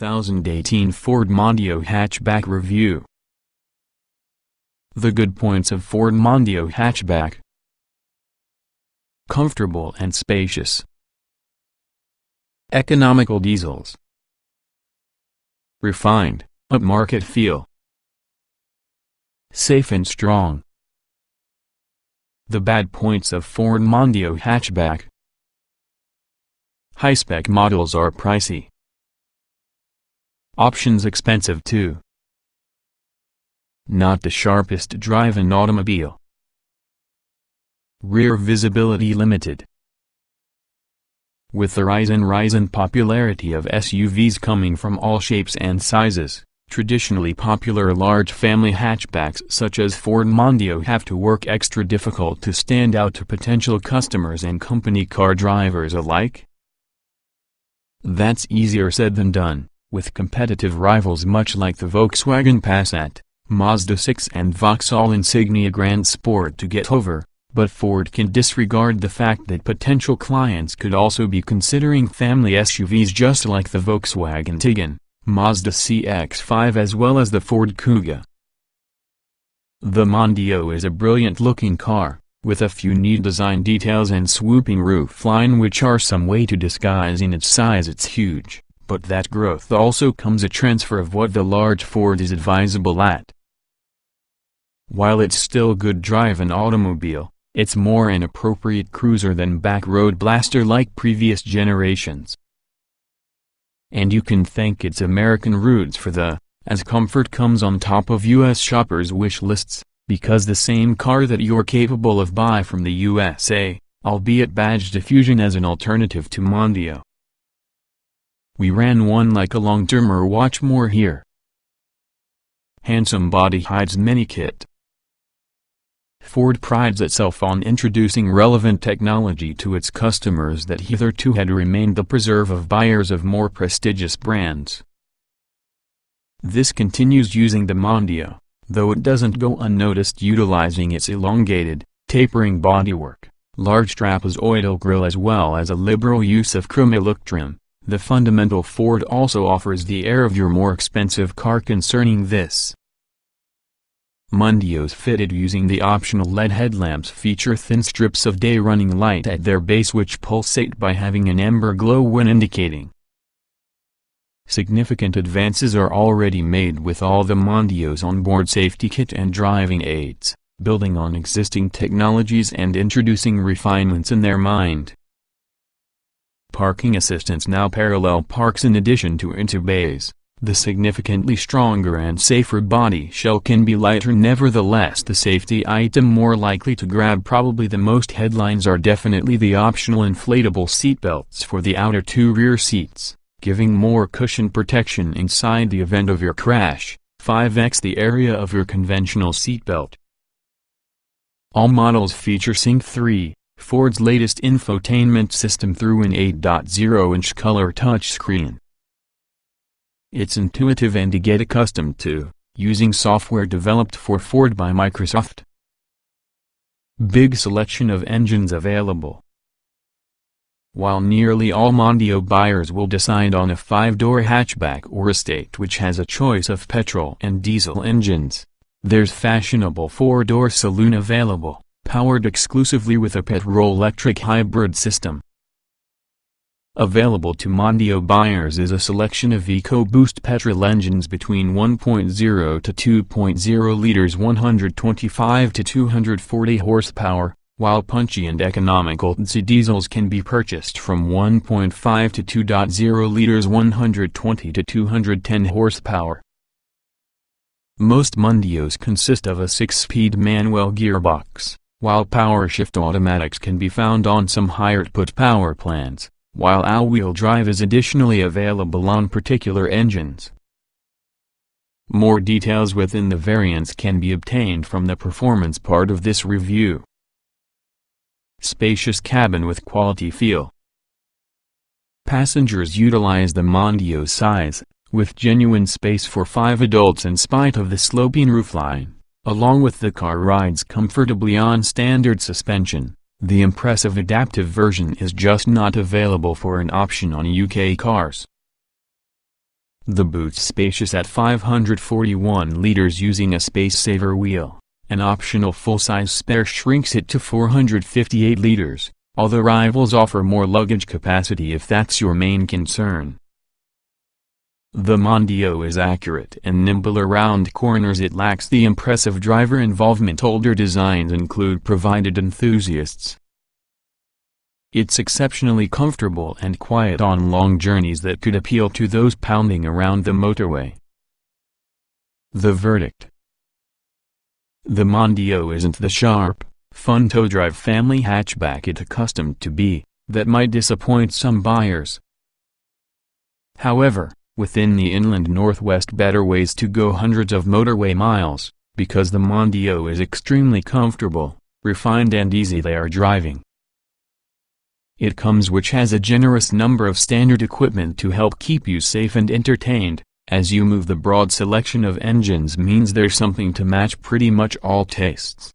2018 Ford Mondeo Hatchback Review. The good points of Ford Mondeo Hatchback: comfortable and spacious, economical diesels, refined, upmarket feel, safe and strong. The bad points of Ford Mondeo Hatchback: high-spec models are pricey. Options expensive too. Not the sharpest drive-in automobile. Rear visibility limited. With the rise in popularity of SUVs coming from all shapes and sizes, traditionally popular large family hatchbacks such as Ford Mondeo have to work extra difficult to stand out to potential customers and company car drivers alike. That's easier said than done, with competitive rivals much like the Volkswagen Passat, Mazda 6 and Vauxhall Insignia Grand Sport to get over, but Ford can disregard the fact that potential clients could also be considering family SUVs just like the Volkswagen Tiguan, Mazda CX-5 as well as the Ford Kuga. The Mondeo is a brilliant-looking car, with a few neat design details and swooping roofline which are some way to disguise in its size it's huge, but that growth also comes a transfer of what the large Ford is advisable at. While it's still good drive-in automobile, it's more an appropriate cruiser than back-road blaster like previous generations. And you can thank its American roots for the, as comfort comes on top of US shoppers' wish lists, because the same car that you're capable of buy from the USA, albeit badged Diffusion as an alternative to Mondeo. We ran one like a long-termer, watch more here. Handsome body hides many kit. Ford prides itself on introducing relevant technology to its customers that hitherto had remained the preserve of buyers of more prestigious brands. This continues using the Mondeo, though it doesn't go unnoticed utilizing its elongated, tapering bodywork, large trapezoidal grille as well as a liberal use of chrome look trim. The fundamental Ford also offers the air of your more expensive car concerning this. Mondeos fitted using the optional LED headlamps feature thin strips of day-running light at their base which pulsate by having an amber glow when indicating. Significant advances are already made with all the Mondeo's onboard safety kit and driving aids, building on existing technologies and introducing refinements in their mind. Parking assistance now parallel parks in addition to into bays. The significantly stronger and safer body shell can be lighter, nevertheless the safety item more likely to grab probably the most headlines are definitely the optional inflatable seatbelts for the outer two rear seats, giving more cushion protection inside the event of your crash, 5x the area of your conventional seatbelt. All models feature Sync 3, Ford's latest infotainment system through an 8.0-inch color touchscreen. It's intuitive and to get accustomed to, using software developed for Ford by Microsoft. Big selection of engines available. While nearly all Mondeo buyers will decide on a 5-door hatchback or estate which has a choice of petrol and diesel engines, there's fashionable 4-door saloon available, powered exclusively with a petrol-electric hybrid system. Available to Mondeo buyers is a selection of EcoBoost petrol engines between 1.0 to 2.0 liters 125 to 240 horsepower, while punchy and economical DC diesels can be purchased from 1.5 to 2.0 liters 120 to 210 horsepower. Most Mondeos consist of a 6-speed manual gearbox, while power shift automatics can be found on some higher-output power plants, while all-wheel drive is additionally available on particular engines. More details within the variants can be obtained from the performance part of this review. Spacious cabin with quality feel. Passengers utilize the Mondeo's size, with genuine space for 5 adults in spite of the sloping roofline, along with the car rides comfortably on standard suspension. The impressive adaptive version is just not available for an option on UK cars. The boot's spacious at 541 liters using a space-saver wheel. An optional full-size spare shrinks it to 458 liters, although rivals offer more luggage capacity if that's your main concern. The Mondeo is accurate and nimble around corners. It lacks the impressive driver involvement older designs include provided enthusiasts. It's exceptionally comfortable and quiet on long journeys that could appeal to those pounding around the motorway. The verdict: the Mondeo isn't the sharp, fun tow-drive family hatchback it's accustomed to be, that might disappoint some buyers. However, within the inland Northwest, better ways to go hundreds of motorway miles, because the Mondeo is extremely comfortable, refined and easy they are driving. It comes which has a generous number of standard equipment to help keep you safe and entertained. As you move, the broad selection of engines means there's something to match pretty much all tastes.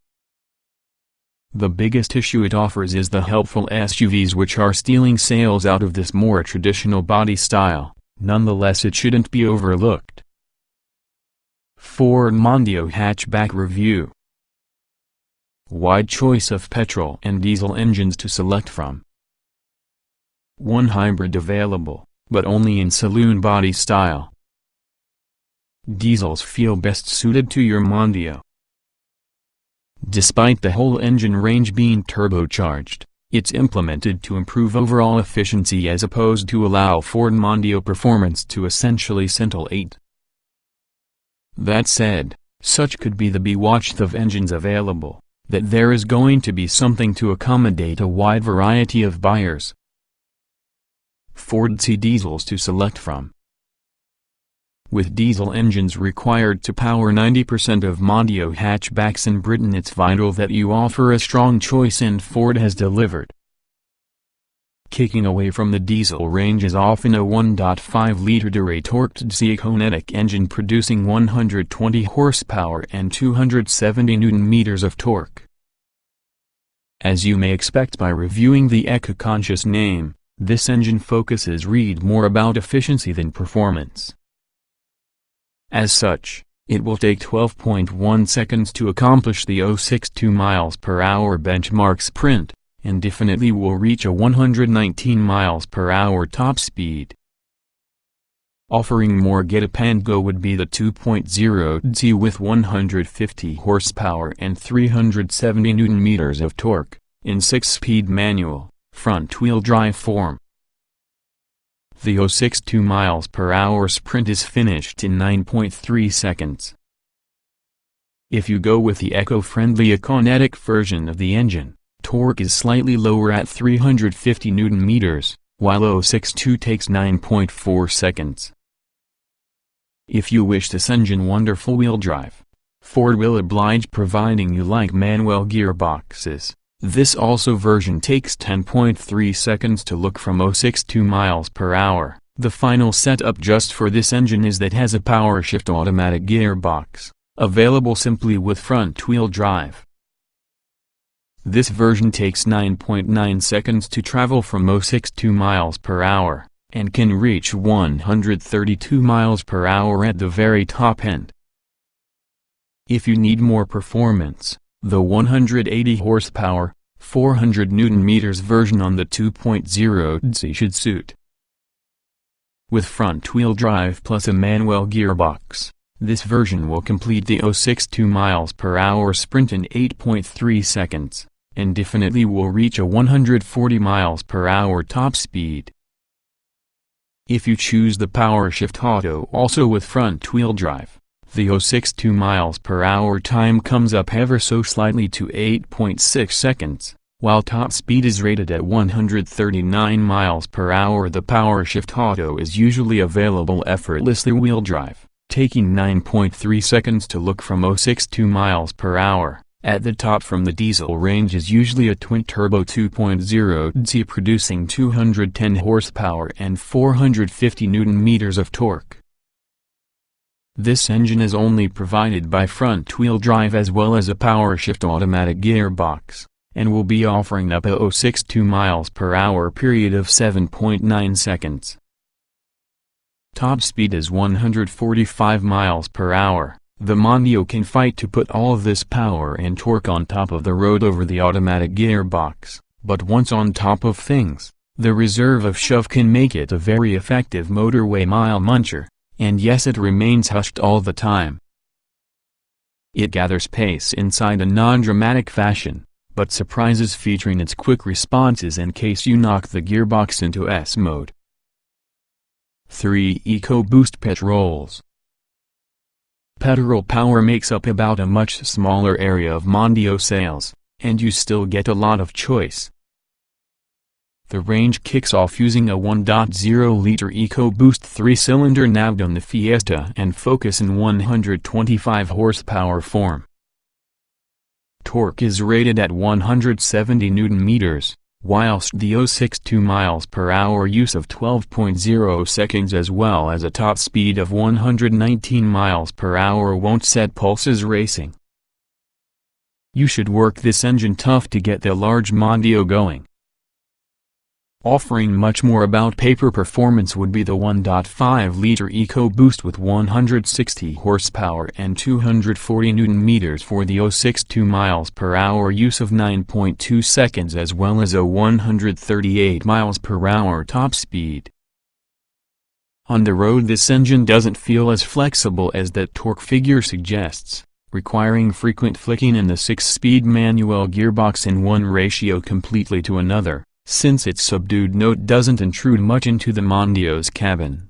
The biggest issue it offers is the helpful SUVs, which are stealing sales out of this more traditional body style. Nonetheless, it shouldn't be overlooked. Ford Mondeo hatchback review. Wide choice of petrol and diesel engines to select from. One hybrid available, but only in saloon body style. Diesels feel best suited to your Mondeo. Despite the whole engine range being turbocharged, it's implemented to improve overall efficiency as opposed to allow Ford Mondeo performance to essentially scintillate. That said, such could be the bewatched of engines available, that there is going to be something to accommodate a wide variety of buyers. Ford C diesels to select from. With diesel engines required to power 90% of Mondeo hatchbacks in Britain, it's vital that you offer a strong choice, and Ford has delivered. Kicking away from the diesel range is often a 1.5-liter Dura-torqued Z-Kinetic engine producing 120 horsepower and 270 Nm of torque. As you may expect by reviewing the eco-conscious name, this engine focuses more about efficiency than performance. As such, it will take 12.1 seconds to accomplish the 062 mph benchmark sprint, and definitely will reach a 119 mph top speed. Offering more get-up-and-go would be the 2.0Z with 150 horsepower and 370 Nm of torque, in 6-speed manual, front-wheel drive form. The 062 mph sprint is finished in 9.3 seconds. If you go with the eco-friendly Econetic version of the engine, torque is slightly lower at 350 Nm, while 062 takes 9.4 seconds. If you wish this engine wonderful wheel drive, Ford will oblige, providing you like manual gearboxes. This also version takes 10.3 seconds to look from 062 mph. The final setup just for this engine is that has a power shift automatic gearbox, available simply with front-wheel drive. This version takes 9.9 seconds to travel from 062 mph, and can reach 132 mph at the very top end. If you need more performance, the 180 horsepower, 400 Nm version on the 2.0Z should suit. With front-wheel drive plus a manual gearbox, this version will complete the 062 mph sprint in 8.3 seconds, and definitely will reach a 140 mph top speed. If you choose the Power Shift Auto also with front-wheel drive, the 062 mph time comes up ever so slightly to 8.6 seconds, while top speed is rated at 139 mph. The Power Shift Auto is usually available effortlessly wheel drive, taking 9.3 seconds to look from 062 mph. At the top from the diesel range is usually a twin-turbo 2.0Z producing 210 horsepower and 450 Nm of torque. This engine is only provided by front-wheel drive as well as a power shift automatic gearbox, and will be offering up a 062 mph period of 7.9 seconds. Top speed is 145 miles per hour. The Mondeo can fight to put all of this power and torque on top of the road over the automatic gearbox, but once on top of things, the reserve of shove can make it a very effective motorway mile muncher, and yes, it remains hushed all the time. It gathers pace inside a non-dramatic fashion, but surprises featuring its quick responses in case you knock the gearbox into S mode. 3 EcoBoost Petrols. Petrol power makes up about a much smaller area of Mondeo sales, and you still get a lot of choice. The range kicks off using a 1.0-liter EcoBoost 3-cylinder nabbed on the Fiesta and Focus in 125 horsepower form. Torque is rated at 170 Nm, whilst the 0.62 mph use of 12.0 seconds as well as a top speed of 119 mph won't set pulses racing. You should work this engine tough to get the large Mondeo going. Offering much more about paper performance would be the 1.5-liter EcoBoost with 160 horsepower and 240 Nm for the 0.62 mph use of 9.2 seconds as well as a 138 mph top speed. On the road this engine doesn't feel as flexible as that torque figure suggests, requiring frequent flicking in the 6-speed manual gearbox in one ratio completely to another, since its subdued note doesn't intrude much into the Mondeo's cabin.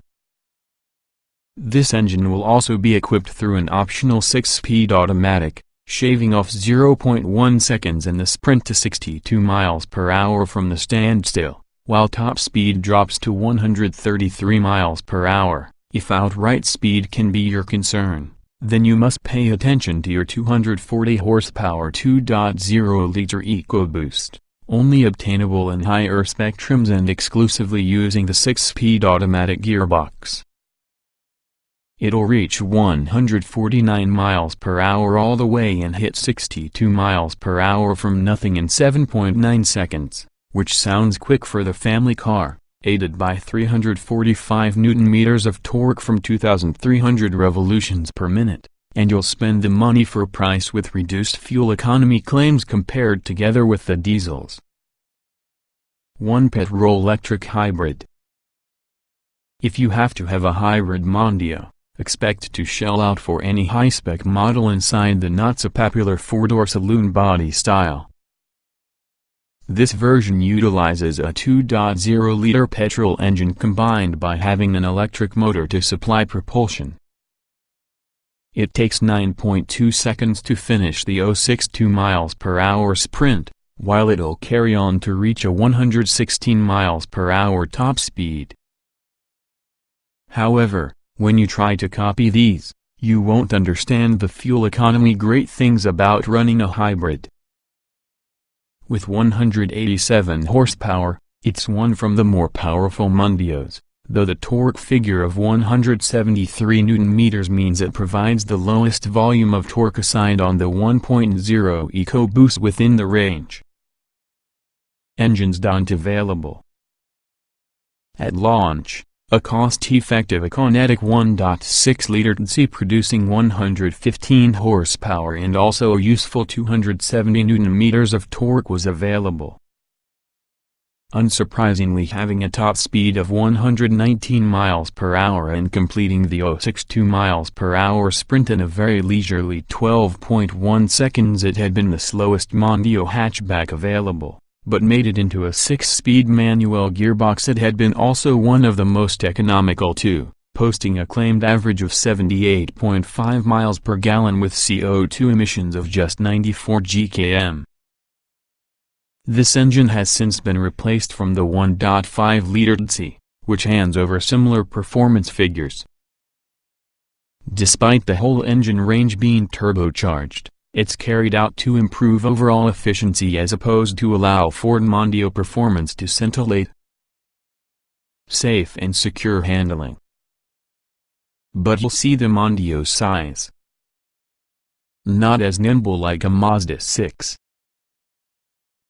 This engine will also be equipped through an optional 6-speed automatic, shaving off 0.1 seconds in the sprint to 62 mph from the standstill, while top speed drops to 133 mph. If outright speed can be your concern, then you must pay attention to your 240 horsepower 2.0-liter EcoBoost, only obtainable in higher spec trims and exclusively using the 6-speed automatic gearbox. It'll reach 149 mph all the way and hit 62 mph from nothing in 7.9 seconds, which sounds quick for the family car, aided by 345 Nm of torque from 2,300 revolutions per minute. And you'll spend the money for a price with reduced fuel economy claims compared together with the diesels. 1 Petrol Electric Hybrid. If you have to have a hybrid Mondeo, expect to shell out for any high-spec model inside the not-so-popular four-door saloon body style. This version utilizes a 2.0-liter petrol engine combined by having an electric motor to supply propulsion. It takes 9.2 seconds to finish the 0.62 mph sprint, while it'll carry on to reach a 116 mph top speed. However, when you try to copy these, you won't understand the fuel economy great things about running a hybrid. With 187 horsepower, it's one from the more powerful Mondeos, though the torque figure of 173 Nm means it provides the lowest volume of torque aside on the 1.0 EcoBoost within the range. Engines not available. At launch, a cost-effective Econetic 1.6-liter TC producing 115 horsepower and also a useful 270 Nm of torque was available. Unsurprisingly, having a top speed of 119 mph and completing the 0.62 mph sprint in a very leisurely 12.1 seconds, it had been the slowest Mondeo hatchback available, but made it into a 6-speed manual gearbox. It had been also one of the most economical too, posting a claimed average of 78.5 miles per gallon with CO2 emissions of just 94 gkm. This engine has since been replaced from the 1.5-liter TC, which hands over similar performance figures. Despite the whole engine range being turbocharged, it's carried out to improve overall efficiency as opposed to allow Ford Mondeo performance to scintillate. Safe and secure handling. But you'll see the Mondeo's size. Not as nimble like a Mazda 6.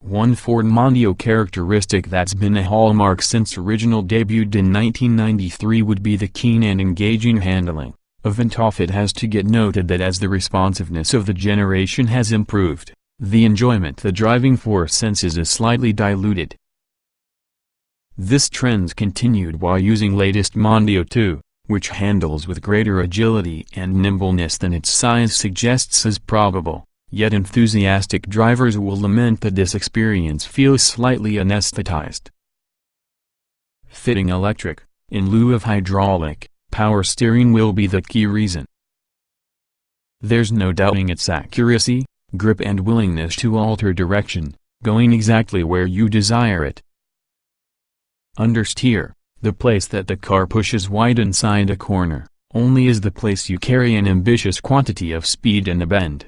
One Ford Mondeo characteristic that's been a hallmark since original debuted in 1993 would be the keen and engaging handling. Event off it has to get noted that as the responsiveness of the generation has improved, the enjoyment the driving force senses is slightly diluted. This trend's continued while using latest Mondeo 2, which handles with greater agility and nimbleness than its size suggests is probable, yet enthusiastic drivers will lament that this experience feels slightly anesthetized. Fitting electric, in lieu of hydraulic, power steering will be the key reason. There's no doubting its accuracy, grip and willingness to alter direction, going exactly where you desire it. Understeer, the place that the car pushes wide inside a corner, only is the place you carry an ambitious quantity of speed in a bend.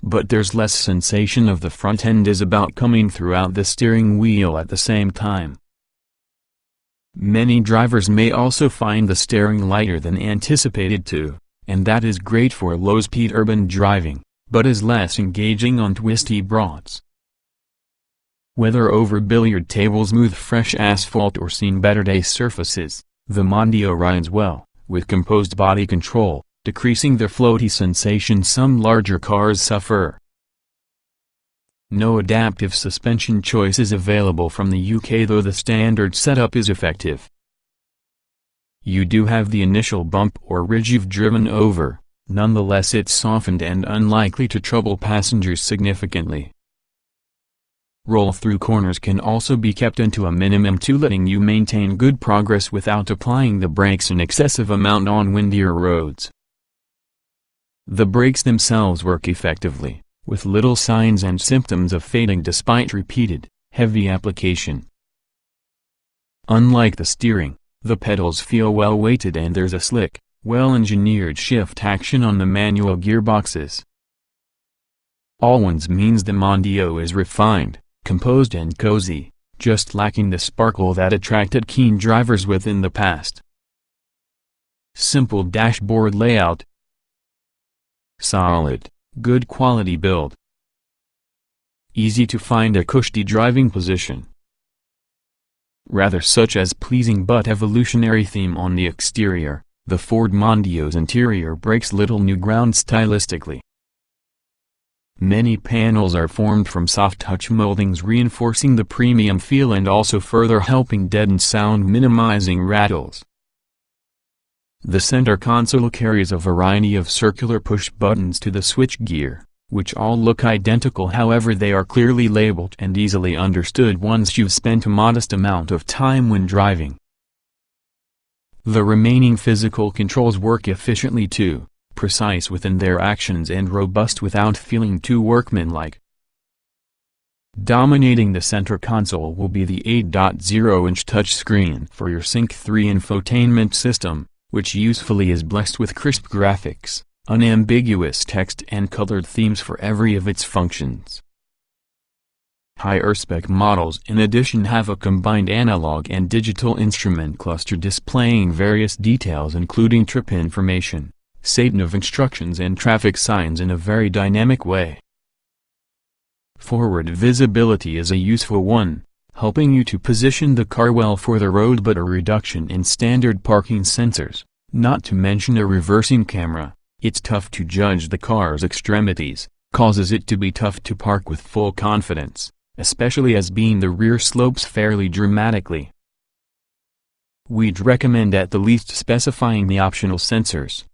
But there's less sensation of the front end is about coming throughout the steering wheel at the same time. Many drivers may also find the steering lighter than anticipated to, and that is great for low-speed urban driving, but is less engaging on twisty broads. Whether over billiard tables, smooth fresh asphalt or seen better day surfaces, the Mondeo rides well, with composed body control, decreasing the floaty sensation some larger cars suffer. No adaptive suspension choice is available from the UK, though the standard setup is effective. You do have the initial bump or ridge you've driven over, nonetheless it's softened and unlikely to trouble passengers significantly. Roll-through corners can also be kept into a minimum to letting you maintain good progress without applying the brakes an excessive amount on windier roads. The brakes themselves work effectively, with little signs and symptoms of fading despite repeated, heavy application. Unlike the steering, the pedals feel well weighted and there's a slick, well-engineered shift action on the manual gearboxes. All ones means the Mondeo is refined, composed and cozy, just lacking the sparkle that attracted keen drivers within the past. Simple dashboard layout. Solid, good quality build. Easy to find a cushy driving position. Rather such as pleasing but evolutionary theme on the exterior, the Ford Mondeo's interior breaks little new ground stylistically. Many panels are formed from soft-touch moldings reinforcing the premium feel and also further helping deaden sound, minimizing rattles. The center console carries a variety of circular push buttons to the switchgear, which all look identical, however they are clearly labeled and easily understood once you've spent a modest amount of time when driving. The remaining physical controls work efficiently too, precise within their actions and robust without feeling too workmanlike. Dominating the center console will be the 8.0-inch touchscreen for your Sync 3 infotainment system, which usefully is blessed with crisp graphics, unambiguous text and colored themes for every of its functions. Higher-spec models in addition have a combined analog and digital instrument cluster displaying various details including trip information, state of instructions and traffic signs in a very dynamic way. Forward visibility is a useful one, helping you to position the car well for the road, but a reduction in standard parking sensors, not to mention a reversing camera, it's tough to judge the car's extremities, causes it to be tough to park with full confidence, especially as being the rear slopes fairly dramatically. We'd recommend at the least specifying the optional sensors.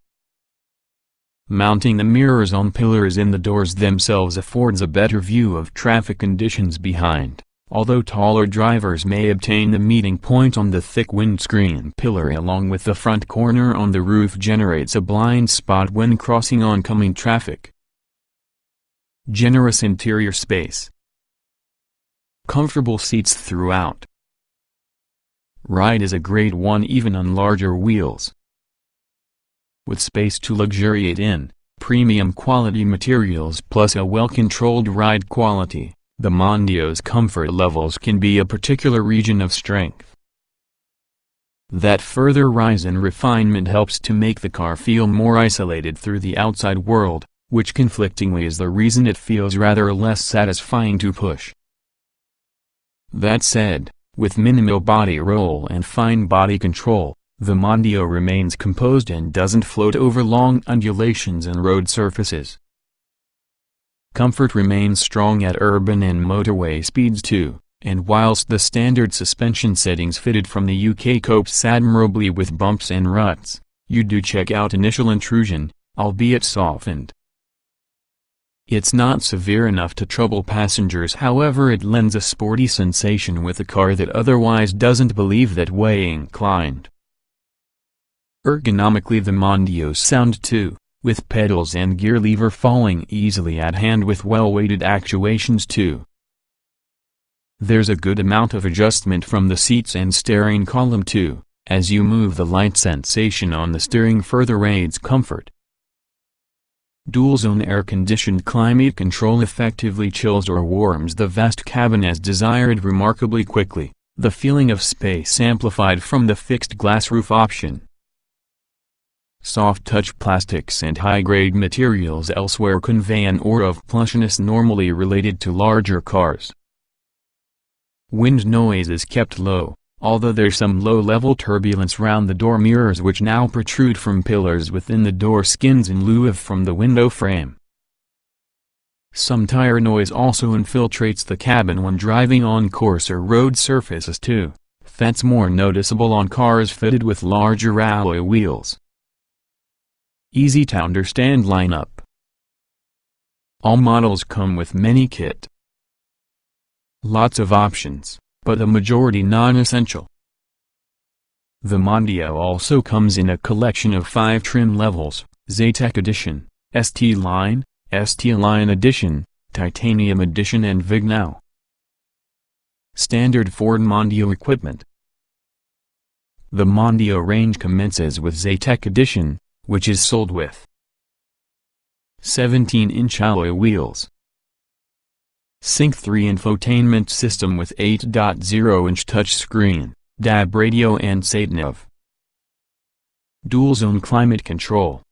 Mounting the mirrors on pillars in the doors themselves affords a better view of traffic conditions behind, although taller drivers may obtain the meeting point on the thick windscreen pillar along with the front corner on the roof generates a blind spot when crossing oncoming traffic. Generous interior space. Comfortable seats throughout. Ride is a great one even on larger wheels. With space to luxuriate in, premium quality materials plus a well-controlled ride quality, the Mondeo's comfort levels can be a particular region of strength. That further rise in refinement helps to make the car feel more isolated through the outside world, which conflictingly is the reason it feels rather less satisfying to push. That said, with minimal body roll and fine body control, the Mondeo remains composed and doesn't float over long undulations and road surfaces. Comfort remains strong at urban and motorway speeds too, and whilst the standard suspension settings fitted from the UK copes admirably with bumps and ruts, you do check out initial intrusion, albeit softened. It's not severe enough to trouble passengers, however it lends a sporty sensation with a car that otherwise doesn't believe that way inclined. Ergonomically the Mondeo's sound too, with pedals and gear lever falling easily at hand with well-weighted actuations too. There's a good amount of adjustment from the seats and steering column too, as you move the light sensation on the steering further aids comfort. Dual-zone air-conditioned climate control effectively chills or warms the vast cabin as desired remarkably quickly, the feeling of space amplified from the fixed glass roof option. Soft-touch plastics and high-grade materials elsewhere convey an aura of plushness normally related to larger cars. Wind noise is kept low, although there's some low-level turbulence round the door mirrors which now protrude from pillars within the door skins in lieu of from the window frame. Some tire noise also infiltrates the cabin when driving on coarser road surfaces too, that's more noticeable on cars fitted with larger alloy wheels. Easy to understand lineup. All models come with many kit. Lots of options, but the majority non-essential. The Mondeo also comes in a collection of 5 trim levels: Zetec Edition, ST Line, ST Line Edition, Titanium Edition and Vignale. Standard Ford Mondeo equipment. The Mondeo range commences with Zetec Edition, which is sold with 17-inch alloy wheels, Sync 3 infotainment system with 8.0-inch touchscreen, DAB radio and sat-nav, dual-zone climate control,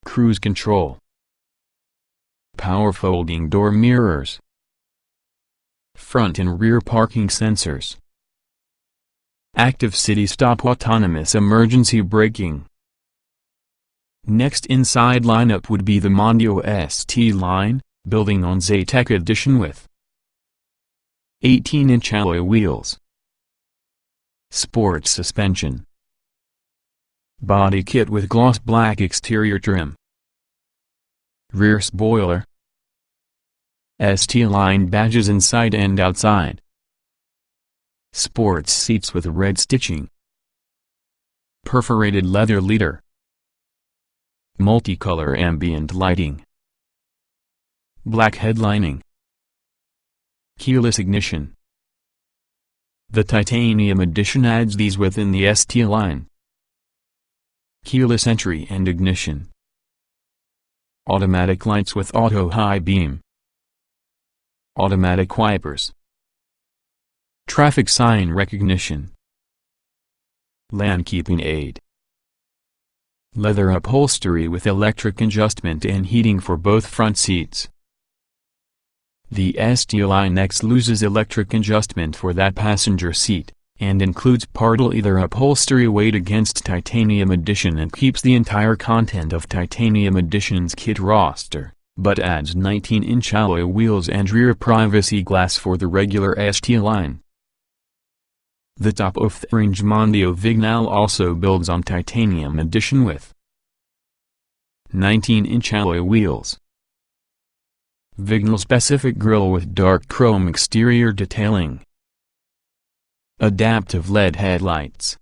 cruise control, power folding door mirrors, front and rear parking sensors, active city stop autonomous emergency braking. Next inside lineup would be the Mondeo ST line, building on Zetec Edition with 18-inch alloy wheels, sports suspension, body kit with gloss black exterior trim, rear spoiler, ST line badges inside and outside, sports seats with red stitching, perforated leather leader, multicolor ambient lighting, black headlining, keyless ignition. The Titanium Edition adds these within the ST line: keyless entry and ignition, automatic lights with auto high beam, automatic wipers, traffic sign recognition, lane keeping aid, leather upholstery with electric adjustment and heating for both front seats. The ST line next loses electric adjustment for that passenger seat, and includes partial leather upholstery weighed against Titanium Edition and keeps the entire content of Titanium Edition's kit roster, but adds 19-inch alloy wheels and rear privacy glass for the regular ST line. The top-of-the-range Mondeo Vignale also builds on Titanium Edition with 19-inch alloy wheels, Vignale-specific grille with dark chrome exterior detailing, adaptive LED headlights,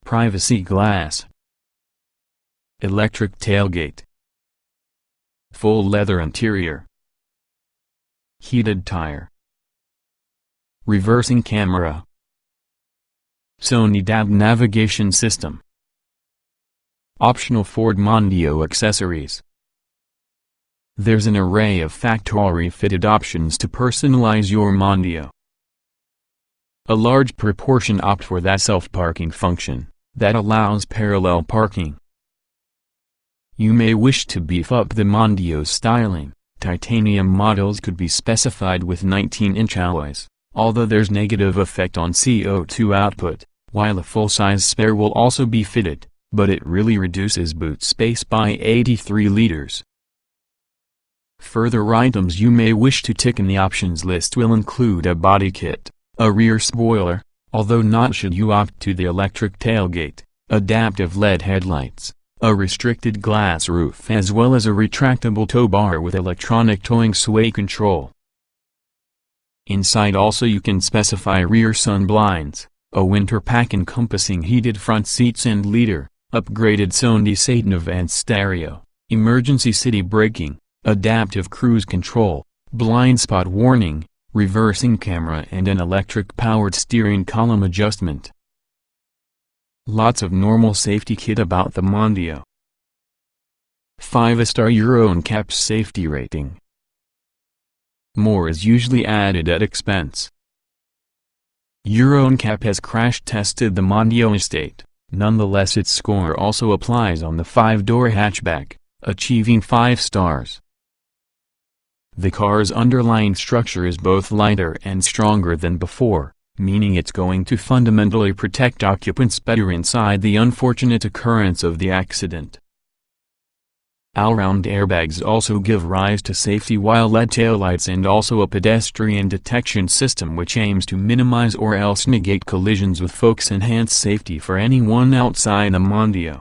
privacy glass, electric tailgate, full leather interior, heated tire, reversing camera, Sony DAB navigation system. Optional Ford Mondeo accessories. There's an array of factory-fitted options to personalize your Mondeo. A large proportion opt for that self-parking function, that allows parallel parking. You may wish to beef up the Mondeo's styling. Titanium models could be specified with 19-inch alloys, although there's negative effect on CO2 output, while a full-size spare will also be fitted, but it really reduces boot space by 83 liters. Further items you may wish to tick in the options list will include a body kit, a rear spoiler, although not should you opt to the electric tailgate, adaptive LED headlights, a restricted glass roof as well as a retractable tow bar with electronic towing sway control. Inside also you can specify rear sun blinds, a winter pack encompassing heated front seats and leader, upgraded Sony Satan advanced stereo, emergency city braking, adaptive cruise control, blind spot warning, reversing camera and an electric-powered steering column adjustment. Lots of normal safety kit about the Mondeo. 5-star Euro NCAP safety rating. More is usually added at expense. Euro NCAP has crash tested the Mondeo estate, nonetheless its score also applies on the 5-door hatchback, achieving 5 stars. The car's underlying structure is both lighter and stronger than before, meaning it's going to fundamentally protect occupants better inside the unfortunate occurrence of the accident. All-round airbags also give rise to safety while LED taillights and also a pedestrian detection system which aims to minimize or else negate collisions with folks, enhance safety for anyone outside the Mondeo.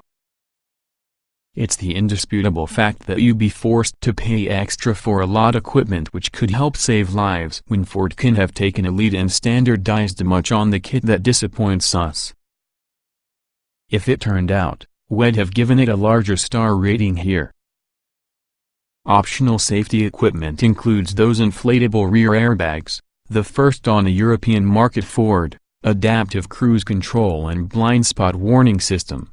It's the indisputable fact that you'd be forced to pay extra for a lot equipment which could help save lives when Ford can have taken a lead and standardized much on the kit that disappoints us. If it turned out, we'd have given it a larger star rating here. Optional safety equipment includes those inflatable rear airbags, the first on a European market Ford, adaptive cruise control and blind spot warning system.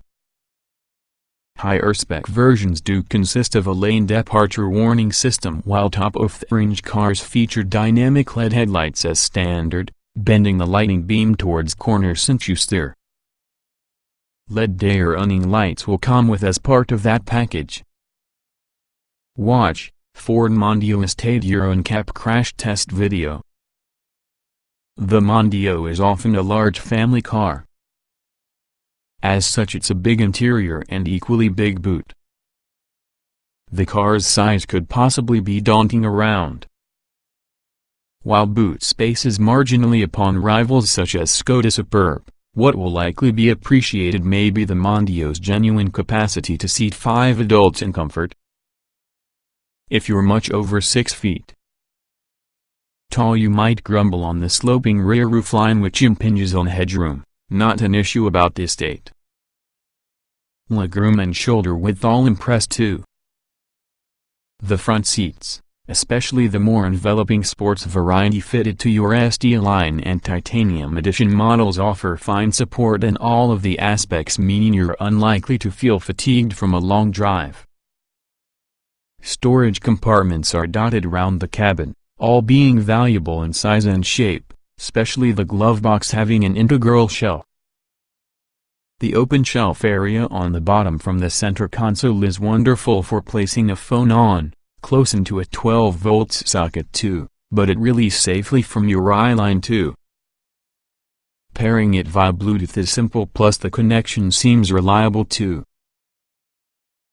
Higher spec versions do consist of a lane departure warning system while top-of-the-range cars feature dynamic LED headlights as standard, bending the lighting beam towards corners since you steer. LED day running lights will come with as part of that package. Watch, Ford Mondeo Estate Euro NCAP crash test video. The Mondeo is often a large family car. As such it's a big interior and equally big boot. The car's size could possibly be daunting around. While boot space is marginally upon rivals such as Skoda Superb, what will likely be appreciated may be the Mondeo's genuine capacity to seat 5 adults in comfort. If you're much over 6 feet tall you might grumble on the sloping rear roofline which impinges on headroom. Not an issue about the Estate. Legroom and shoulder width all impress too. The front seats, especially the more enveloping sports variety fitted to your SD line and titanium edition models offer fine support in all of the aspects, meaning you're unlikely to feel fatigued from a long drive. Storage compartments are dotted around the cabin, all being valuable in size and shape, especially the glove box having an integral shelf. The open shelf area on the bottom from the center console is wonderful for placing a phone on, close into a 12-volt socket too, but it releases safely from your eye line too. Pairing it via Bluetooth is simple, plus the connection seems reliable too.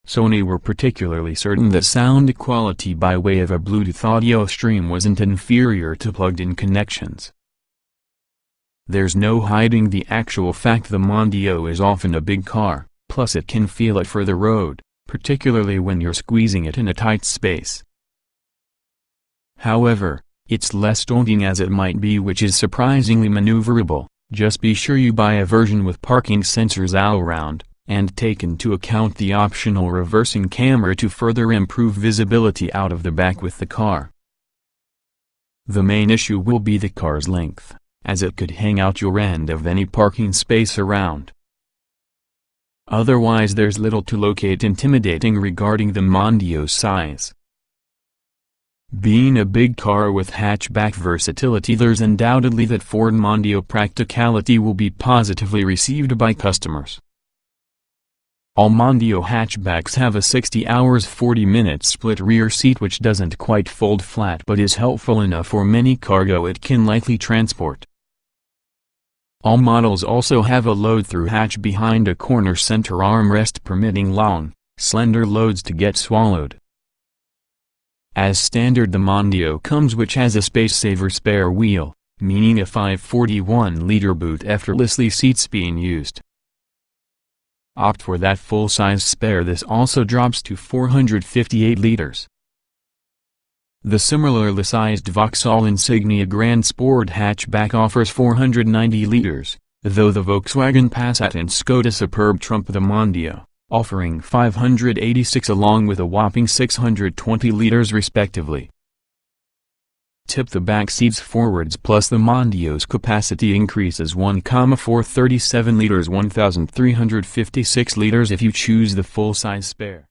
Sony were particularly certain that sound quality by way of a Bluetooth audio stream wasn't inferior to plugged-in connections. There's no hiding the actual fact the Mondeo is often a big car, plus it can feel it for the road, particularly when you're squeezing it in a tight space. However, it's less daunting as it might be, which is surprisingly maneuverable. Just be sure you buy a version with parking sensors all around, and take into account the optional reversing camera to further improve visibility out of the back with the car. The main issue will be the car's length, as it could hang out your end of any parking space around. Otherwise there's little to locate intimidating regarding the Mondeo's size. Being a big car with hatchback versatility, there's undoubtedly that Ford Mondeo practicality will be positively received by customers. All Mondeo hatchbacks have a 60 hours 40 minutes split rear seat which doesn't quite fold flat but is helpful enough for many cargo it can likely transport. All models also have a load-through hatch behind a corner center armrest permitting long, slender loads to get swallowed. As standard the Mondeo comes which has a space-saver spare wheel, meaning a 541-liter boot effortlessly seats being used. Opt for that full-size spare, this also drops to 458 liters. The similarly sized Vauxhall Insignia Grand Sport hatchback offers 490 liters, though the Volkswagen Passat and Skoda Superb trump the Mondeo, offering 586 along with a whopping 620 liters respectively. Tip the back seats forwards plus the Mondeo's capacity increases 1,437 liters 1,356 liters if you choose the full-size spare.